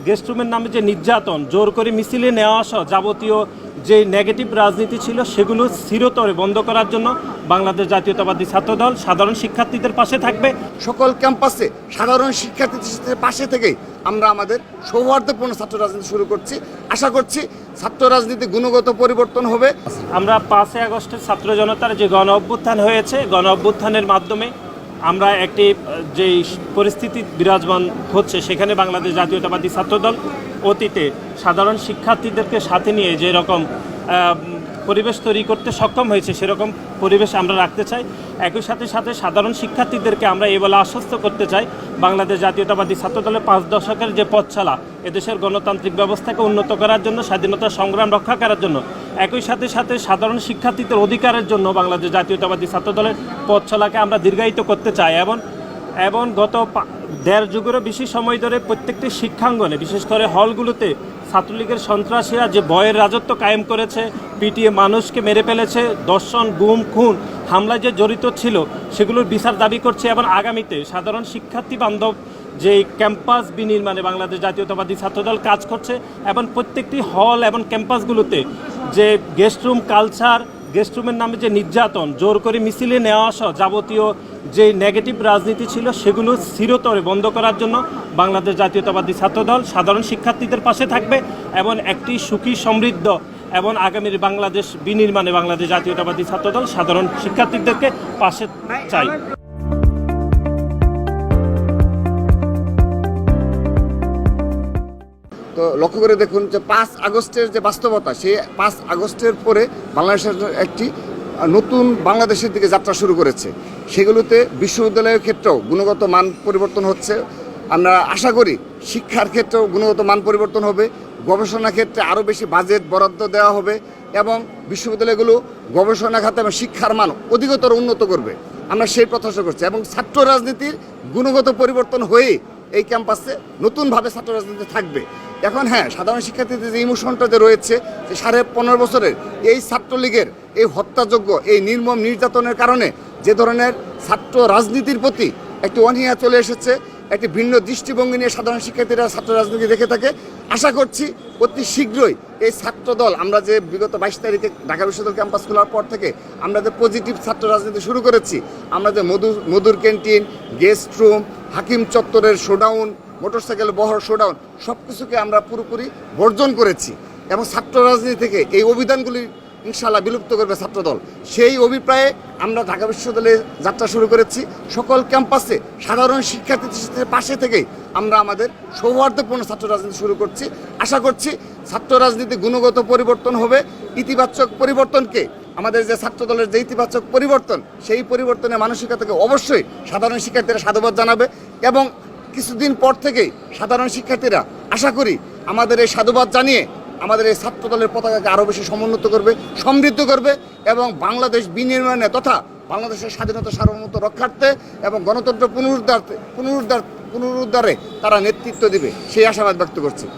Guest রুমের নামে যে নির্যাতন, জোর করে মিছিলে নেওয়া আসা, যাবতীয় যে নেগেটিভ রাজনীতি ছিল সেগুলো চিরতরে বন্ধ করার জন্য বাংলাদেশ জাতীয়তাবাদী ছাত্রদল সাধারণ শিক্ষার্থীদের পাশে থাকবে। সকল ক্যাম্পাসে সাধারণ শিক্ষার্থীদের পাশে থেকেই আমরা আমাদের সৌহার্দ্যপূর্ণ ছাত্র রাজনীতি শুরু করছি। আশা করছি ছাত্র রাজনীতি গুণগত পরিবর্তন হবে। আমরা 5 আগস্টের ছাত্র জনতার যে গণ অভ্যুত্থান হয়েছে, গণ অভ্যুত্থানের মাধ্যমে আমরা একটি যেই পরিস্থিতি বিরাজমান হচ্ছে সেখানে বাংলাদেশ জাতীয়তাবাদী ছাত্রদল অতীতে সাধারণ শিক্ষার্থীদেরকে সাথে নিয়ে যে রকম পরিবেশ তৈরি করতে সক্ষম হয়েছে সেরকম পরিবেশ আমরা রাখতে চাই। একই সাথে সাথে সাধারণ শিক্ষার্থীদেরকে আমরা এই বলে আশ্বস্ত করতে চাই, বাংলাদেশ জাতীয়তাবাদী ছাত্রদলের 5 দশকের যে পথ চলা এদেশের গণতান্ত্রিক ব্যবস্থাকে উন্নত করার জন্য, স্বাধীনতা সংগ্রাম রক্ষা করার জন্য, একই সাথে সাথে সাধারণ শিক্ষার্থীদের অধিকারের জন্য বাংলাদেশ জাতীয়তাবাদী ছাত্রদলের পথ চলাকে আমরা দীর্ঘায়িত করতে চাই। এবং গত 1.5 যুগেরও বেশি সময় ধরে প্রত্যেকটি শিক্ষাঙ্গনে, বিশেষ করে হলগুলোতে ছাত্রলীগের সন্ত্রাসীরা যে ভয়ের রাজত্ব কায়েম করেছে, পিটিয়ে মানুষকে মেরে ফেলেছে, দর্শন, গুম, খুন, হামলায় যে জড়িত ছিল সেগুলোর বিচার দাবি করছে। এবং আগামীতে সাধারণ শিক্ষার্থী বান্ধব যে ক্যাম্পাস বিনির্মাণে বাংলাদেশ জাতীয়তাবাদী ছাত্রদল কাজ করছে এবং প্রত্যেকটি হল এবং ক্যাম্পাসগুলোতে যে গেস্ট রুম কালচার, গেস্ট রুমের নামে যে নির্যাতন, জোর করে মিছিলে নেওয়া আসা, যাবতীয় যে নেগেটিভ রাজনীতি ছিল সেগুলো চিরতরে বন্ধ করার জন্য বাংলাদেশ জাতীয়তাবাদী ছাত্রদল সাধারণ শিক্ষার্থীদের পাশে থাকবে এবং একটি সুখী, সমৃদ্ধ এবং আগামীর বাংলাদেশ বিনির্মাণে বাংলাদেশ জাতীয়তাবাদী ছাত্রদল সাধারণ শিক্ষার্থীদেরকে পাশে চাই। তো লক্ষ্য করে দেখুন যে 5 আগস্টের যে বাস্তবতা, সেই 5 আগস্টের পরে বাংলাদেশের একটি নতুন বাংলাদেশের দিকে যাত্রা শুরু করেছে। সেগুলোতে বিশ্ববিদ্যালয়ের ক্ষেত্রেও গুণগত মান পরিবর্তন হচ্ছে। আমরা আশা করি শিক্ষার ক্ষেত্রেও গুণগত মান পরিবর্তন হবে, গবেষণা ক্ষেত্রে আরও বেশি বাজেট বরাদ্দ দেওয়া হবে এবং বিশ্ববিদ্যালয়গুলো গবেষণা খাতে এবং শিক্ষার মান অধিকতর উন্নত করবে। আমরা সেই প্রত্যাশা করছি এবং ছাত্র রাজনীতির গুণগত পরিবর্তন হয়ে এই ক্যাম্পাসে নতুনভাবে ছাত্র রাজনীতি থাকবে। এখন হ্যাঁ, সাধারণ শিক্ষার্থীদের যে ইমোশনটা যে রয়েছে, যে 15.5 বছরের এই ছাত্রলীগের এই হত্যাযোগ্য, এই নির্মম নির্যাতনের কারণে যে ধরনের ছাত্র রাজনীতির প্রতি একটি অনীহা চলে এসেছে, একটি ভিন্ন দৃষ্টিভঙ্গি নিয়ে সাধারণ শিক্ষার্থীরা ছাত্র রাজনীতি দেখে থাকে। আশা করছি অতি শীঘ্রই এই ছাত্রদল, আমরা যে বিগত 22 তারিখে ঢাকা বিশ্ববিদ্যালয় ক্যাম্পাস খোলার পর থেকে আমরা যে পজিটিভ ছাত্র রাজনীতি শুরু করেছি, আমরা যে মধুর ক্যান্টিন, গেস্ট রুম, হাকিম চত্বরের শোডাউন, মোটরসাইকেল বহর শোডাউন, সব কিছুকে আমরা পুরোপুরি বর্জন করেছি এবং ছাত্র রাজনীতি থেকে এই অভিধানগুলি ইনশাআল্লাহ বিলুপ্ত করবে ছাত্রদল। সেই অভিপ্রায়ে আমরা ঢাকা বিশ্ববিদ্যালয়ে যাত্রা শুরু করেছি। সকল ক্যাম্পাসে সাধারণ শিক্ষার্থীদের পাশে থেকেই আমরা আমাদের সৌহার্দ্যপূর্ণ ছাত্র রাজনীতি শুরু করছি। আশা করছি ছাত্র রাজনীতি গুণগত পরিবর্তন হবে। ইতিবাচক পরিবর্তনকে, আমাদের যে ছাত্রদলের যে ইতিবাচক পরিবর্তন, সেই পরিবর্তনের মানসিকতাকে অবশ্যই সাধারণ শিক্ষার্থীরা সাধুবাদ জানাবে এবং কিছুদিন পর থেকেই সাধারণ শিক্ষার্থীরা আশা করি আমাদের এই সাধুবাদ জানিয়ে আমাদের এই ছাত্রদলের পতাকাকে আরও বেশি সমুন্নত করবে, সমৃদ্ধ করবে এবং বাংলাদেশ বিনির্মাণে তথা বাংলাদেশের স্বাধীনতা সার্বভৌমত্ব রক্ষার্থে এবং গণতন্ত্র পুনরুদ্ধারে তারা নেতৃত্ব দিবে, সেই আশাবাদ ব্যক্ত করছি।